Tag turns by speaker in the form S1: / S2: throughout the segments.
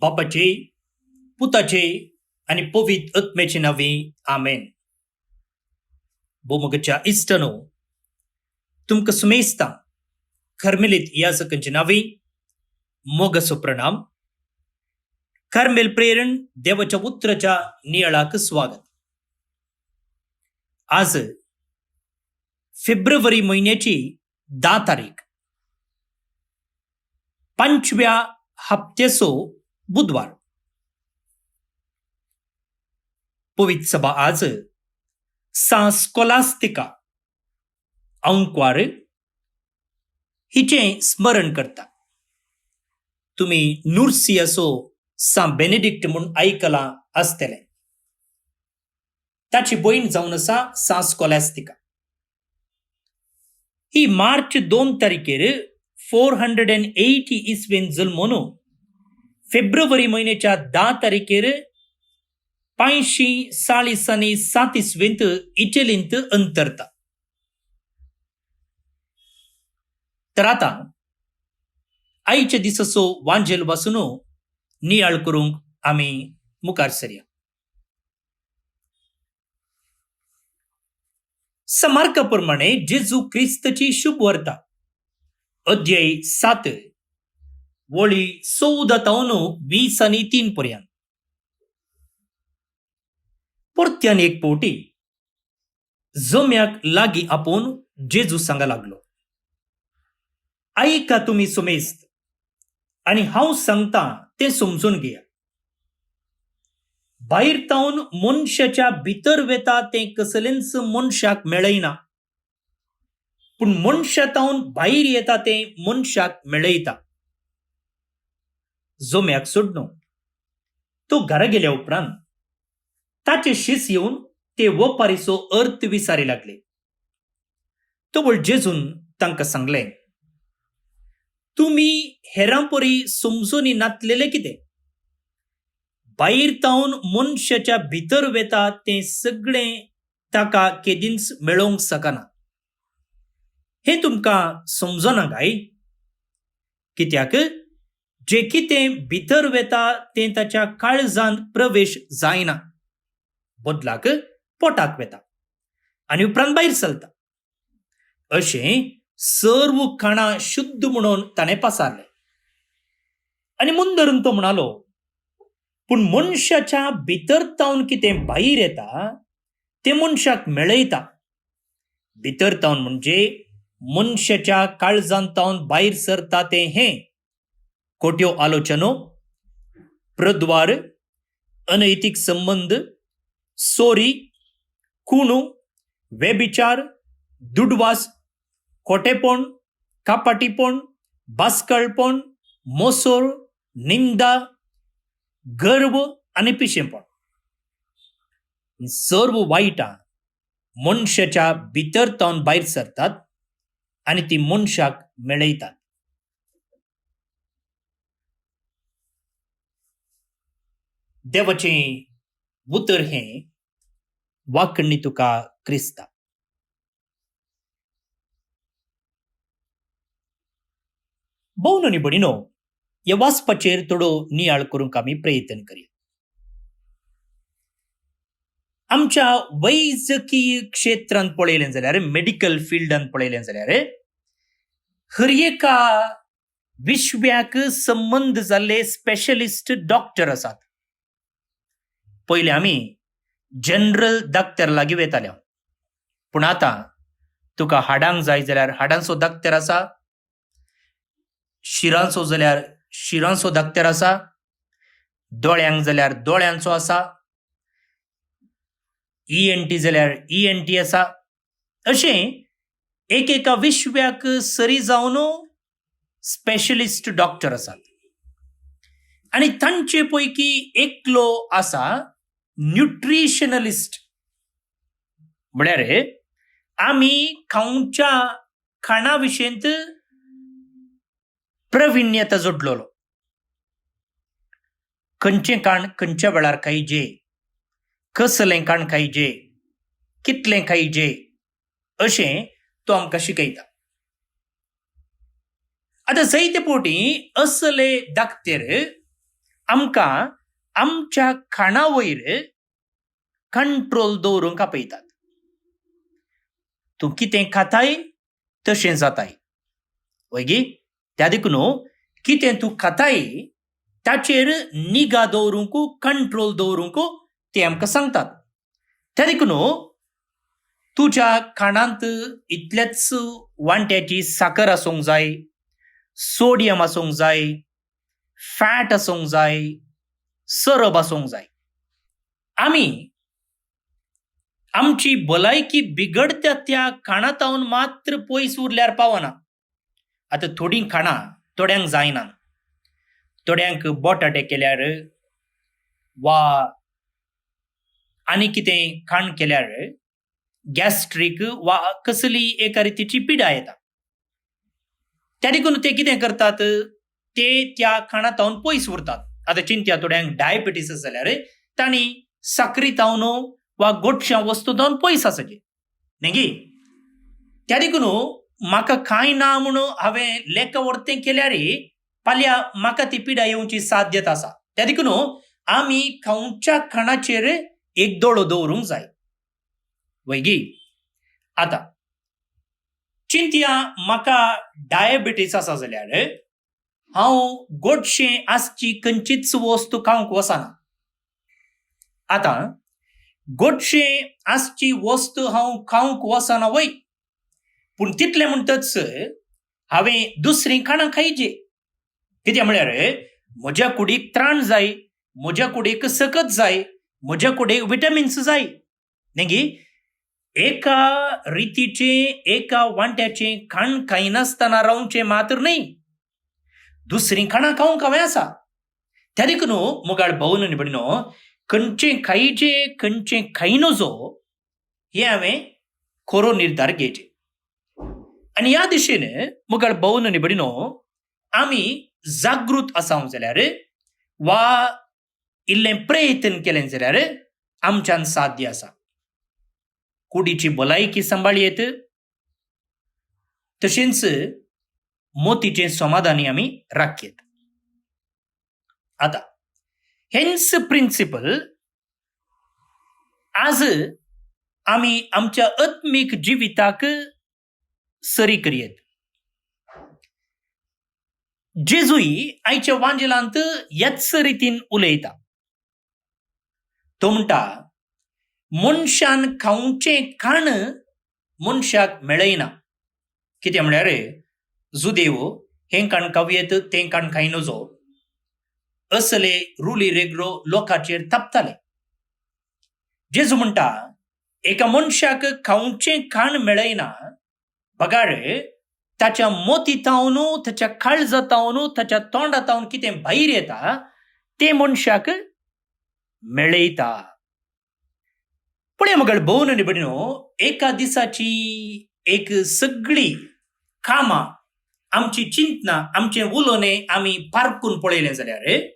S1: बापाचे, पुताचे आणि पवित्र आत्म्याचे नावे आमेन. बोमगच्या इष्टनो तुमका सुमेस्ता खरमेलीत या सकंचे नावे मोगसो प्रणाम. खरमेल प्रेरण देवाच्या पुत्राच्या निळाक स्वागत. आज फेब्रुवारी महिन्याची 10 तारीख, 5व्या हप्त्याचो बुधवार. पवित्र सभा आज सा स्कॉलास्टिका अंकवार हिचे स्मरण करता. तुम्ही नूर्सियासो सा बेनेडिक्ट म्हणून ऐकला असतले. त्याची बहीण जाऊन असा सा स्कॉलास्टिका. ही मार्च 2 तारखेर 480 इसवेन जल्मोन फेब्रुवारी महिन्याच्या 10 तारखेर 547 इसवेंत इटलींत अंतरता. तर आता आईच्या दिसाचो वांजेल वाचून नियाळ करूंक आम्ही मुखार सरया. समार्काप्रमाणे जेजू ख्रिस्ताची शुभ वार्ता अध्याय 7 वळी 14 तावन 20 आणि 3 पर्यंत. परत्यान एक पोटी जम्याक लागी आपोवन जेजू सांगा लागलो, ऐका तुम्ही सुमेस्त आणि हांव सांगता ते समजून घेया. भायर तावन मनशाच्या भितर वेता ते कसलेंच मनशाक मेळयना, पूण मनशा तावन भायर येता ते मनशाक मेळयता. जोम्याक सोडनो तो घरा गेल्या उपरांत ताचे शिस येवन ते वपारीचो अर्थ विचारी लागले. तो वळ जेजून तांकां सांगले, तुम्ही हेरांपरी समजून नातलेले कितें? भायर तावन मनशाच्या भितर वेता ते सगळे ताका केदींच मेळोवंक शकना. हे तुमकां समजना काय? कित्याक जे कितें भितर वेता ते ताच्या काळजांत प्रवेश जायना, बदलाक पोटाक वेता आनी उपरांत भायर सरता. अशें सर्व खाणां शुद्ध म्हणून ताणें पसारले. आनी मुंदरून तो म्हणालो, पूण मनशाच्या भितर तावन कितें भायर येता ते मनशाक मेळयता. भितर तावन म्हणजे मनशाच्या काळजांत तावन भायर सरता ते हें खोट्यो आलोचनो, प्रद्वार, अनैतीक संबंध, सोरी, खुणू, वेबिचार, दुडवास, खोटेपण, कापाटीपण, बासकळपण, मोसोर, निंदा, गर्व आणि पिशेपण. सर्व वाईटा मनशाच्या भितर तावन भायर सरतात आणि ती मनशाक मेळयतात. देवाचें उतर हें वाकणी तुका क्रिस्ता. भोवन आनी भणीनो, ह्या वाचपाचेर थोडो नियाळ करूंक आमी प्रयत्न करूया. आमच्या वैजकीय क्षेत्रांत पळयलें जाल्यार, मेडिकल फिल्डांत पळयलें जाल्यार हर एका विश्व्याक संबंध जाल्ले स्पेशलिस्ट डॉक्टर आसात. पयलीं आमी जनरल डाक्टर लागीं वेताले, पूण आतां तुका हाडांक जाय जाल्यार हाडांचो डाक्टर आसा, शिरांचो जाल्यार शिरांचो डाक्टर आसा, दोळ्यांक जाल्यार दोळ्यांचो आसा, ENT जाल्यार ENT आसा. अशें एकेका विश्व्याक सरी जावन स्पेशलिस्ट डॉक्टर आसात. आनी तांचे पैकी एकलो आसा न्यूट्रिशनलिस्ट. म्हळ्यार आमी खावच्या खाणा विशयंत प्रविण्यता जोडलोलो. खंयचें खाण खंयच्या वेळार खायचे, कसलें खाण खायचे, कितलें खायचे, अशें तो आमकां शिकयता. आतां जायते फावटी असले डाक्टर आमकां आमच्या खाणा वयर कंट्रोल दवरूंक आपयतात. तूं कितें खाताय तशें जाताय. वैगी त्या देखून कितें तूं खाताय ताचेर निगा दवरूंक, कंट्रोल दवरूंक ते आमकां सांगतात. त्या देखून तुज्या खाणांत इतलेच वांट्याची साकर आसूंक जाय, सोडियम आसूंक जाय, फॅट आसूंक जाय, सरब आसूंक जाय. आमी आमची भलायकी बिगडत्या त्या खाणांतावन मात्र पयस उरल्यार पावना. आतां थोडीं खाणां थोड्यांक जायना. थोड्यांक बटाटे केल्यार वा आनी कितें खाण केल्यार गॅस्ट्रीक वा कसली एका रितीची पिडा येता. त्या देखून ते कितें करतात, ते त्या खाणांतावन पयस उरतात. आतां चिंत्या, थोड्यांक डायबिटीस आसा जाल्यार तांणी साकरीतावन वा गोडशां वस्तू तावन पयस आसाचे न्ही गे. त्या देखून म्हाका कांय ना म्हणून हांवें लेका व्हरतें केल्यार फाल्यां म्हाका ती पिडा येवची साध्यत आसा. त्या देखून आमी खावच्या खाणाचेर एक दोळो दवरूंक जाय. वैगी आतां चिंतया, म्हाका डायबिटीस आसा जाल्यार हांव गोडशें आसची खंयचीच वस्तू खावंक वचना. आतां गोडशें आसची वस्तू हांव खावंक वचना वय, पूण तितलें म्हणटच हांवें दुसरीं खाणां खायची. कित्याक म्हळ्यार म्हज्या कुडीक त्राण जाय, म्हज्या कुडीक सकत जाय, म्हज्या कुडीक विटामिन्स जाय न्ही गे. एका रितीचें एका वांट्याचें खाण खायनासतना रावचें मात्र न्ही, दुसरीं खाणां खावंक हांवें आसा. त्या देखून मुगाळ भावन आनी भयणीनो, खंयचें खायचें खंयचें खाय नजो हें हांवें खरो निर्धार घेवचे. आनी ह्या दिशेन मुगाळ भावन आनी भयणीनो, आमी जागृत आसांव जाल्यार वा इल्लें प्रयत्न केलें जाल्यार आमच्यान साध्य आसा. कुडीची भलायकी सांबाळयेत, तशेंच मोतीचें समाधानी आमी राखयेत. आतां हेंच प्रिन्सिपल आज आमी आमच्या आत्मीक जिविताक सरी करयेत. जेजूय आयच्या वांजेलांत ह्याच रितीन उलयता. तो म्हणटा, मनशान खावचें खाण मनशाक मेळयना. कितें म्हळ्यार जुदेव हें खाण खावयेत तें खाण खाय नजो असले रुली रेगलो लोकांचेर थापताले. जेजू म्हणटा, एका मनशाक खावचें खाण मेळयना बगाड ताच्या मोतीतावन, ताच्या काळजातावन, ताच्या तोंडातावन कितें भायर येता तें मनशाक मेळयता. पुणे मगळ भोवन आनी भयणीनो, एका दिसाची एक सगळी कामां, आमची चिंतना, आमचें उलोवणें आमी पारखून पळयलें जाल्यार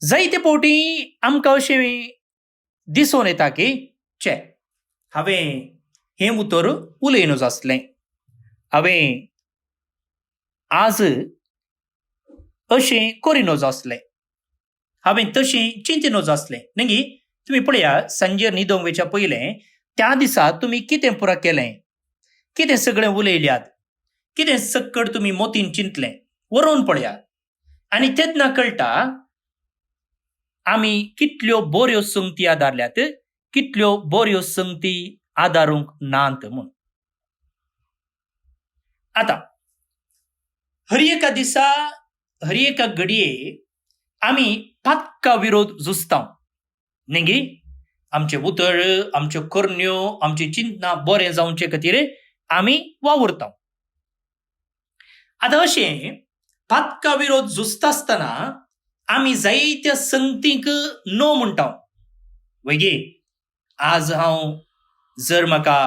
S1: जायते फावटी आमकां अशें दिसून येता की हांवें हें उतर उलय नजो आसलें, हांवें आज अशें करी नजो आसलें, हांवें तशें चिंती नजो आसलें न्ही. तुमी पळया, सांजेर न्हिदोंक वयच्या पयलें त्या दिसा तुमी कितें पुरा केलें, कितें सगळें उलयल्यात, कितें सक्कड तुमी मोतीन चिंतलें, वरोवन पळया. आनी तेन्ना कळटा आमी कितल्यो बऱ्यो संगती आदारल्यात, कितल्यो बऱ्यो संगती आदारूंक नात म्हूण. आतां हर एका दिसा, हर एका घडये आमी पाक्का विरोध झुजतांव न्ही गे. आमचे उतर, आमच्यो करण्यो, आमची चिंतना बरें जावचे खातीर आमी वावुरतांव. आतां अशें पाक्का विरोध झुजता आसतना आमी जायत्या संगतींक नो म्हणटाव. वैगे आज हांव जर म्हाका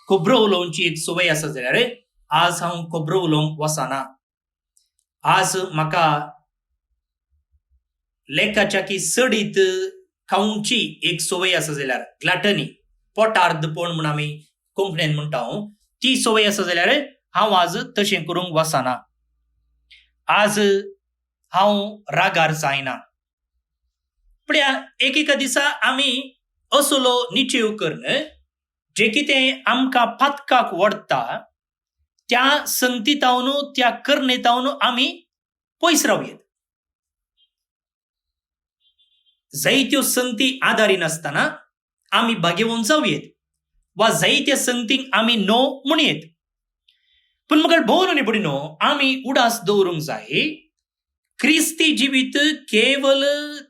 S1: खोबरो उलोवची एक संवय आसा जाल्यार आज हांव खोबरो उलोवंक वचना. आज म्हाका लेकाच्या की सडीत खावची एक संवय आसा जाल्यार ग्लॅटनी, पोटार्दपण म्हूण आमी कोंकणीन म्हणटाव, ती संवय आसा जाल्यार हांव आज तशें करूंक वचना. आज हांव रागार जायना. पळया, एकेका दिसा आमी असलो निश्चय करून जे कितें आमकां पातकाक वडटा त्या संगतीतावन त्या करणेतावन आमी पयस रावयेत. जायत्यो संगती आदारी नासतना आमी भाग्यवन जावयेत वा जायत्या संगतींक आमी नो म्हणयेत. पूण म्हाका भोवन न्ही पडिनो, आमी उडास दवरूंक जाय. क्रिस्ती जिवीत केवल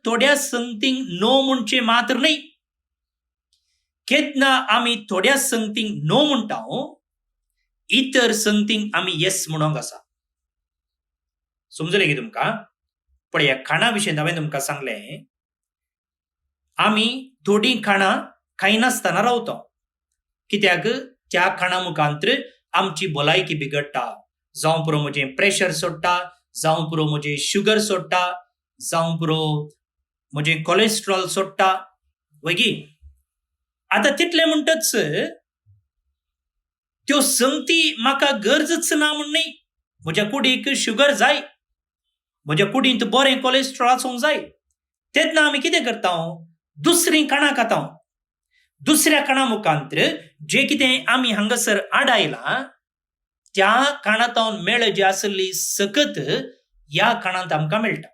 S1: थोड्या संगतींक नो म्हणचे मात्र न्हय. केन्ना आमी थोड्या संगतींक नो म्हणटा, इतर संगतींक आमी येस म्हणोंक आसा. समजलें की तुमकां? पळया, खाणा विशीं हांवें तुमकां सांगलें, आमी थोडीं खाणां खायनासतना रावता. कित्याक? त्या खाणा मुखांतर आमची भलायकी बिगडटा. जावं पुरो म्हजें प्रेशर सोडटा, जावं पुरो म्हजें शुगर सोडटा, जावं पुरो म्हजें कोलेस्ट्रॉल सोडटा. वगी आतां तितलें म्हणटच त्यो संगती म्हाका गरजच ना म्हण न्हय. म्हज्या कुडीक शुगर जाय, म्हज्या कुडींत बरें कोलेस्ट्रॉल आसूंक जाय. तेन्ना आमी कितें करता? दुसरीं खाणां खाता. दुसऱ्या खाणा मुखांतर जे कितें आमी हांगासर आडायलां त्या खाणांतावन मेळ जी आसली सकत ह्या खाणांत आमकां मेळटा.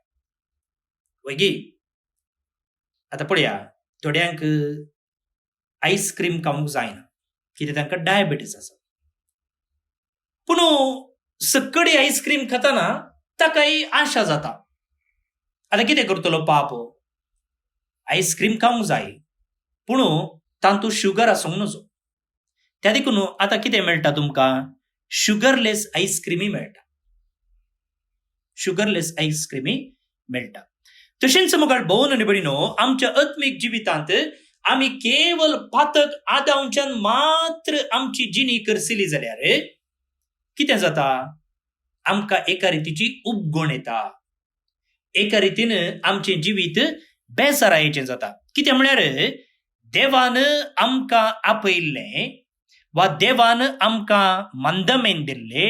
S1: वगी आतां पळया, थोड्यांक आईस्क्रीम खावंक जायना कित्याक तांकां डायबिटीस आसा. पूण सक्कडी आईस्क्रीम खातना ताकाय आशा जाता. आतां कितें करतलो पाप? आईस्क्रीम खावंक जाय पूण तातूंत शुगर आसूंक नजो. त्या देखून आतां कितें मेळटा तुमकां? शुगरलेस आईस्क्रीमी मेळटा. शुगरलेस आईस्क्रीमी मेळटा. तशेंच मुखार भोवन न्ही बडिनो, आमच्या आत्मीक जिवितांत आमी केवल पातक आदांच्यान मात्र आमची जिणी करतली जाल्यार कितें जाता? आमकां एका रितीची उपगण येता. एका रितीन आमचें जिवीत बेसारायेचें जाता. कितें म्हळ्यार देवान आमकां आपयल्लें वा देवान आमकां मंदमेन दिल्लें,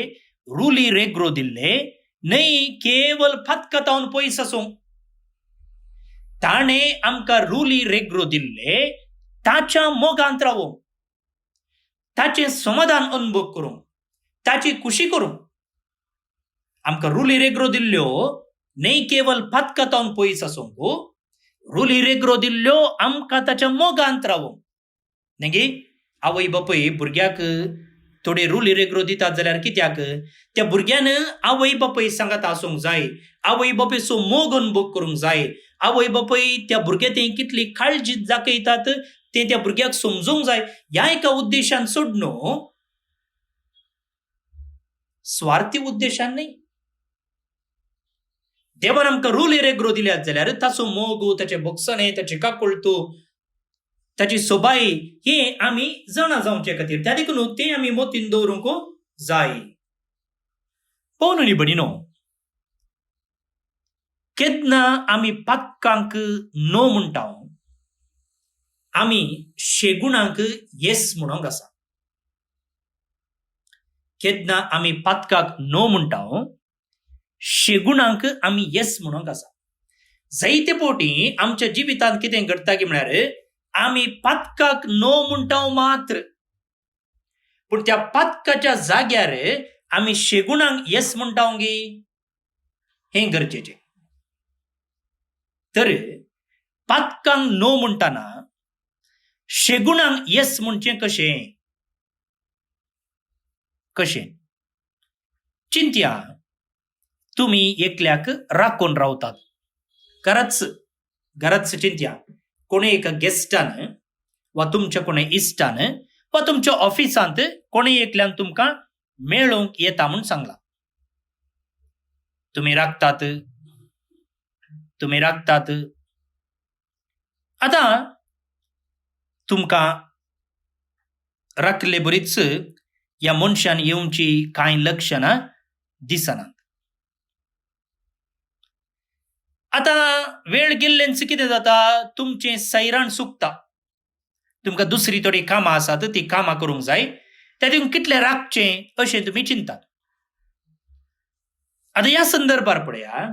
S1: रुली रेग्रो दिल्लें न्हय केवल फातकातावन पयस आसूंक. ताणें आमकां रुली रेग्रो दिल्लें ताच्या मोगांत रावूंक, ताचें समाधान अनुभव करूंक, ताची खुशी करूंक. आमकां रुली रेग्रो दिल्ल्यो न्हय केवल फातकातावन पयस आसूंक, रुली रेग्रो दिल्ल्यो आमकां ताच्या मोगांत रावूंक. न्ही आवय बापूय भुरग्याक थोडे रुली रेग्रो दितात जाल्यार कित्याक? त्या भुरग्यान आवय बापूय सांगात आसूंक जाय, आवय बापूयचो मोग अनुभव करूंक जाय. आवय बापूय त्या भुरग्याचें कितली काळजी दाखयतात तें त्या भुरग्याक समजूंक जाय. ह्या एका उद्देशान सोडनो, स्वार्थी उद्देशान न्हय. देवान आमकां रुली रेग्रो दिल्यात जाल्यार ताचो मोग, ताचे भोगसणें, ताची काकुळतो, ताची सोबाय हें आमी जाणा जावचे खातीर त्या देखून तें आमी मोतीन दवरूंक जाय. पळोवन न्ही बडिनो, केन्ना आमी पातकांक नो म्हणटा, आमी शेगुणाक येस म्हणोंक आसा. केन्ना आमी पातकाक नो म्हणटा, शेगुणाक आमी येस म्हणोंक आसा. जायते फावटी आमच्या जिवितांत कितें घडटा की म्हळ्यार आमी पातकाक नो म्हणटा मात्र, पूण त्या पातकाच्या जाग्यार आमी शेगुणाक येस म्हणटा गे, हें गरजेचें. तर पातकांक नो म्हणटाना शेगुणाक येस म्हणचें कशें? कशें? चिंतया, तुमी एकल्याक राखून रावतात. घराच चिंतया, कोणे एका गेस्टान वा तुमच्या कोणे इश्टान वा तुमच्या ऑफिसांत कोणे एकल्यान तुमकां मेळोवंक येता म्हूण सांगलां. तुमी राखतात. आतां तुमकां राखले बरीच ह्या मनशान येवची कांय लक्षणां दिसनात. आतां वेळ गेल्ल्यान कितें जाता? तुमचें सैराण सुकता. तुमकां दुसरी थोडी कामां आसात, ती कामां करूंक जाय. त्या देखून कितलें राखचें अशें तुमी चिंतात. आतां ह्या संदर्भार पळया,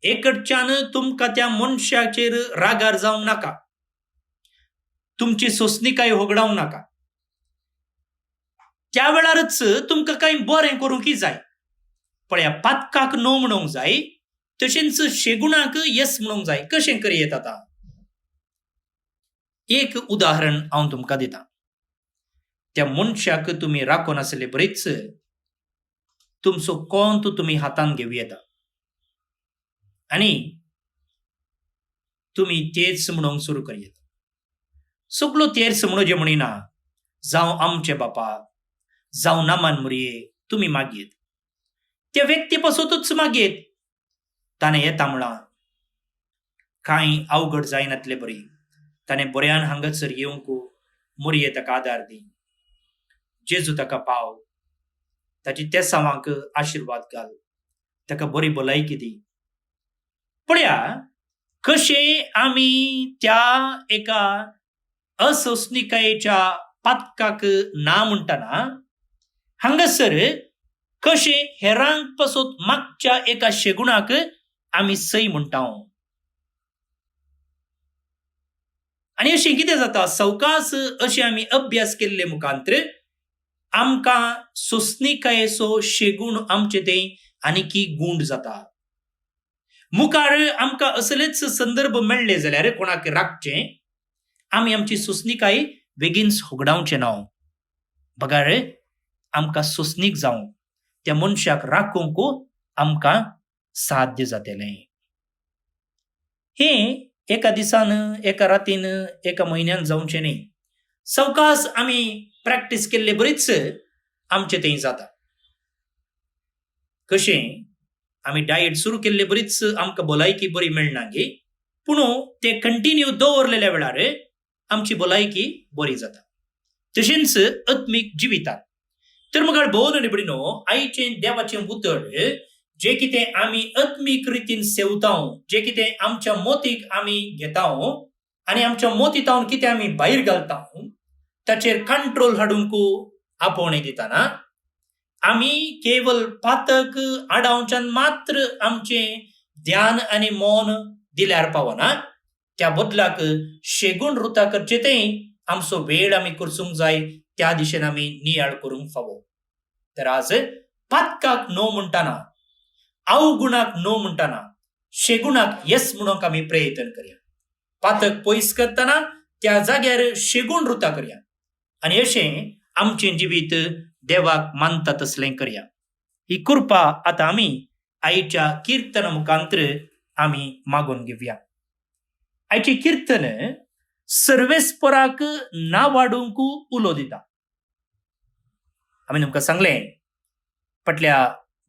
S1: एकटच्यान तुमकां त्या मनशाचेर रागार जावंक नाका, तुमची सोंसणीकाय होगडावंक नाका. त्या वेळारच तुमकां कांय बरें करूंकय जाय. पळया, पातकाक नो म्हणूंक जाय, तशेंच शेगुणाक येस म्हणूंक जाय. कशें करियेत आतां? एक उदाहरण हांव तुमकां दितां. त्या मनशाक तुमी राखून आसले बरेच, तुमचो कोंत तुमी हातान घेवं येता आनी तुमी तेच म्हणूंक सुरू करियेता. सगळो तेच म्हणूं जे म्हणिना, जावं आमचे बापा, जावं नामान मुरये, तुमी मागयेत. त्या व्यक्ती पासतूच मागयेत. ताणें येता म्हळां कांय अवघड जायनातले बरी. ताणें बऱ्यान हांगासर येवंक मुरये ताका आदार दी. जेजू ताका पाव. ताची तेसावांक आशिर्वाद घाल. ताका बरी भलायकी दी. पळया, कशें आमी त्या एका असोसणिकायेच्या पातकाक ना म्हणटना हांगासर कशें हेरांक पासत मागच्या एका शेगुणाक आमी सई म्हणटा. आनी अशें कितें जाता, सवकास अशें आमी अभ्यास केल्ले मुखांतर आमकां सोंसणिकायेचो शेगूण आमचे थंय आनीकी गूंड जाता. मुखार आमकां असलेच संदर्भ मेळ्ळे जाल्यार कोणाक राखचें, आमी आमची सोंसणिकाय बेगीन होगडावचें ना. बगार, आमकां सोंसणीक जावं, त्या मनशाक राखूंक आमकां साध्य जातलें. हें एका दिसान, एका रातीन, एका म्हयन्यान जावचें न्ही. सवकास आमी प्रॅक्टीस केल्ले बरीच आमचे थंय जाता. कशें आमी डायट सुरू केल्ले बरीच आमकां भलायकी बरी मेळना गे, पूण ते कंटिन्यू दवरलेल्या वेळार आमची भलायकी बरी जाता. तशेंच आत्मीक जिवितांत. तर मुखार भोवन आनी भयणीनो, आयचें देवाचें उतर जे कितें आमी आत्मीक रितीन सेवतां, जे कितें आमच्या मोतीक आमी घेतां आनी आमच्या मोतीतावन कितें आमी भायर घालतां, ताचेर कंट्रोल हाडूंक आपोवणें दितना आमी केवल पातक आडावच्यान मात्र आमचें ध्यान आनी मौन दिल्यार पावना. त्या बदलाक शेगूण रुता करचे तें आमचो वेळ आमी करसूंक जाय. त्या दिशेन आमी नियाळ करूंक फावो. तर आज पातकाक नो म्हणटना, अवगुणाक नो म्हणटना, शेगुणाक येस म्हणूंक आमी प्रयत्न करया. पातक पयस करतना त्या जाग्यार शेगूण रुता करया. आनी अशें आमचें जिवीत देवाक मानता तसलें करया. ही कृपा आतां आमी आयच्या किर्तना मुखांतर आमी मागून घेवया. आयची किर्तन सर्वेस्पराक नावाडूंक उलो दिता. आमी तुमकां सांगलें, फाटल्या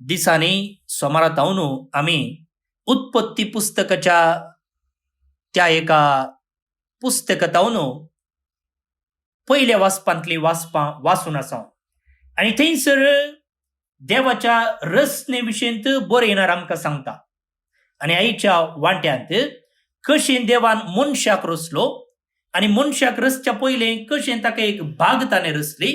S1: दिसांनी सोमारातावन आमी उत्पत्ती पुस्तकाच्या त्या एका पुस्तकातावन पयल्या वाचपांतली वाचपां वाचून आसा. आनी थंयसर देवाच्या रचने विशयंत बरयणार आमकां सांगता. आनी आयच्या वांट्यांत कशें देवान मनशाक रचलो आनी मनशाक रचच्या पयलें कशें ताका एक बाग ताणें रचली.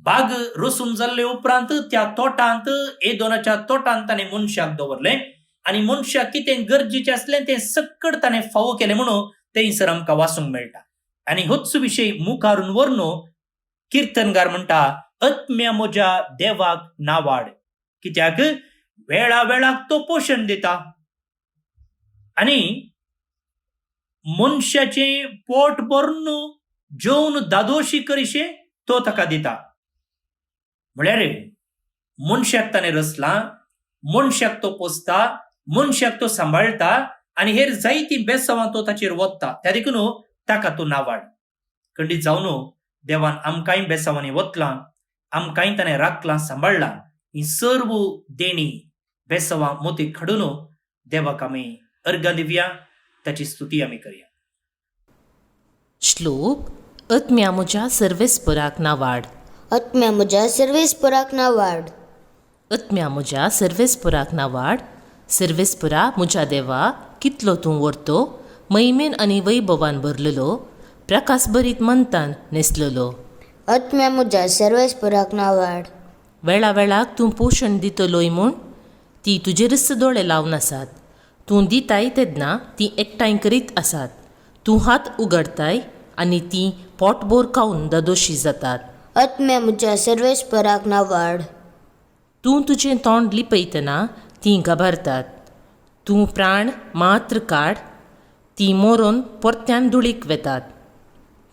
S1: बाग रचून जाल्ले उपरांत त्या तोटांत, एदोनाच्या तोटांत ताणें मनशाक दवरलें आनी मनशाक कितें गरजेचें आसलें तें सक्कड ताणें फावो केलें म्हणून थंयसर आमकां वाचूंक मेळटा. आनी होच विशय मुखारून व्हरून किर्तनकार म्हणटा, आत्म्या म्हज्या देवाक नावाड, कित्याक वेळा वेळाक तो पोशण दिता आनी मनशाचें पोट भरून जेवन दादोशी करीशे तो ताका दिता. म्हळ्यार मनशाक ताणें रचला, मनशाक तो पोसता, मनशाक तो सांबाळटा आनी हेर जायतीं बेसांवां तो ताचेर वत्ता. त्या देखून ताका तो नावाड. खंडीत जावन देवान आमकांय बेसांवांनी वतलां, आमकांय ताणें राखलां, सांबाळलां. ही सर्व देणी बेसांवां मोतीक हाडून देवाक आमी अर्गां दिवया, ताची स्तुती आमी करया.
S2: श्लोक. आत्म्या म्हज्या सर्वेस्पराक नावाड.
S3: आत्म्या म्हज्या सर्वेस्पराक नावाड.
S2: आत्म्या म्हज्या सर्वेस्पराक नावाड. सर्वेस्परा म्हज्या देवा, कितलो तूं व्हरतो, मैमेन आनी वैभवान भरलेलो, प्रकाशभरीत मंतान न्हेसलेलो.
S3: आत्म्या म्हज्या सर्वेस्पराक नावाड.
S2: वेळा वेळाक तूं पोशण दितलोय म्हूण ती तुजेरच दोळे लावन आसात. तूं दिताय तेन्ना तीं एकठांय करीत आसात. तूं हात उगडताय आनी तीं पोटभर खावन ददोशी जातात.
S3: आत्म्या म्हज्या सर्वेस्पराक ना वाड.
S2: तूं तुजें तोंड लिपयतना तीं घाबरतात. तूं प्राण मात्र काड, तीं मरून परत्यान धुळीक वेतात.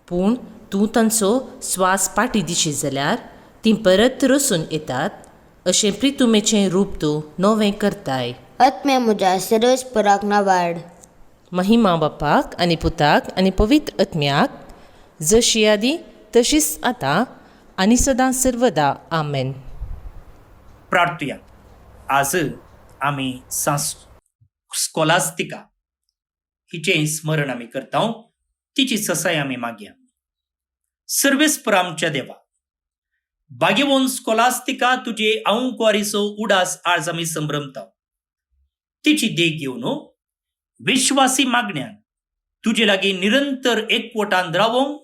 S2: पूण तूं तांचो स्वास पाटी दिशी जाल्यार तीं परत रसून येतात. अशें प्रितुमेचें रूप तूं नवें करताय.
S3: आत्म्या म्हज्या सर्वेस्पराक ना वाड.
S2: महिमा बापाक आनी पुताक आनी पवित्र आत्म्याक, जशी आदी तशीच आतां आनी सदां सर्वदा. आमेन.
S1: प्रार्थया. आज आमी स्कॉलास्तिका हिचें स्मरण आमी करता. तिची ससाय आमी मागया. सर्वेस्पर आमच्या देवा, भाग्यवन स्कॉलास्तिका तुजे औंकवारीचो उडास आज आमी संभ्रमता. तिची देख घेवन विश्वासी मागण्यान तुजे लागीं निरंतर एकवटान रावोंक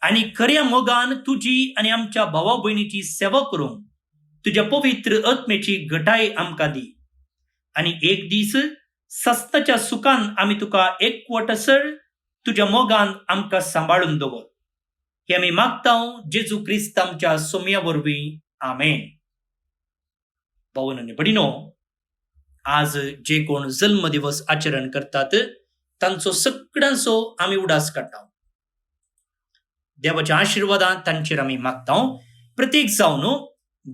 S1: आनी खऱ्या मोगान तुजी आनी आमच्या भावा भयणीची सेवा करूंक तुज्या पवित्र आत्मेची घटाय आमकां दी. आनी एक दीस सस्ताच्या सुखान आमी तुका एकवटसर तुज्या मोगान आमकां सांबाळून दवर. हे आमी मागता जेजू क्रिस्त आमच्या सोम्या वरवीं. आमेन. भावन आनी भयणीनो, आज जे कोण जल्म दिवस आचरण करतात तांचो सगळ्यांचो आमी उडास काडटा. देवाच्या आशिर्वादान तांचेर आमी मागता. प्रत्येक जावन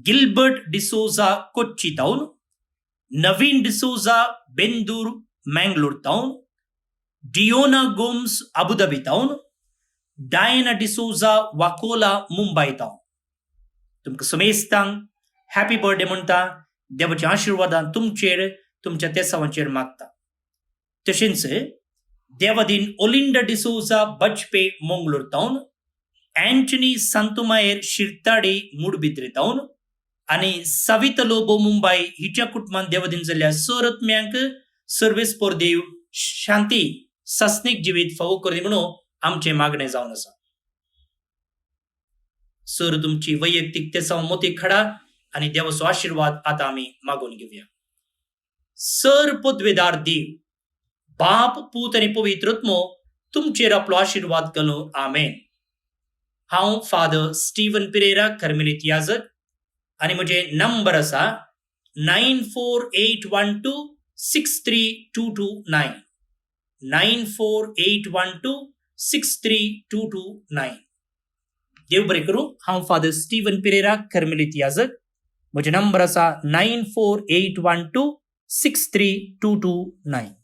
S1: गिल्बर्ट डिसोजा कोच्ची तावन, नवीन डिसोजा बेंदूर मँगलोर तावन, डिओना गोम्स अबुधाबी तावन, डायना डिसोजा वाकोला मुंबय तावन तुमकां समेस्तांक हॅपी बर्थडे म्हणटा. देवाच्या आशिर्वादान तुमचेर तुमच्या तेसावांचेर मागता. तशेंच देवादीन ओलिंडा डिसोजा बजपे मंगलोर तावन, अँटनी सांतुमायर शिरताडे मुडबिद्रे तावन आनी सविता लोबो मुंबय हिच्या कुटुंबान देवादीन जाल्ल्या सरत्म्यांक सर्वेस्पर देव शांती सस्नीक जिवीत फावो करदी म्हणून आमचें मागणें जावन आसा. सर तुमची वैयक्तीक तेसां मोती खडा आनी देवाचो आशिर्वाद आतां आमी मागून घेवया. सर पदवेदार देव, बाप, पूत आनी पवित्र आत्मो तुमचेर आपलो आशिर्वाद घालूं. आमेन. हांव फादर स्टीवन पिरेरा कर्मेलीत याजक आनी म्हजें नंबर आसा 9481263229 9481263229. देव बरें करूं. हांव फादर स्टीवन पिरेरा कर्मेलीत याजक. म्हजें नंबर आसा 9481263229.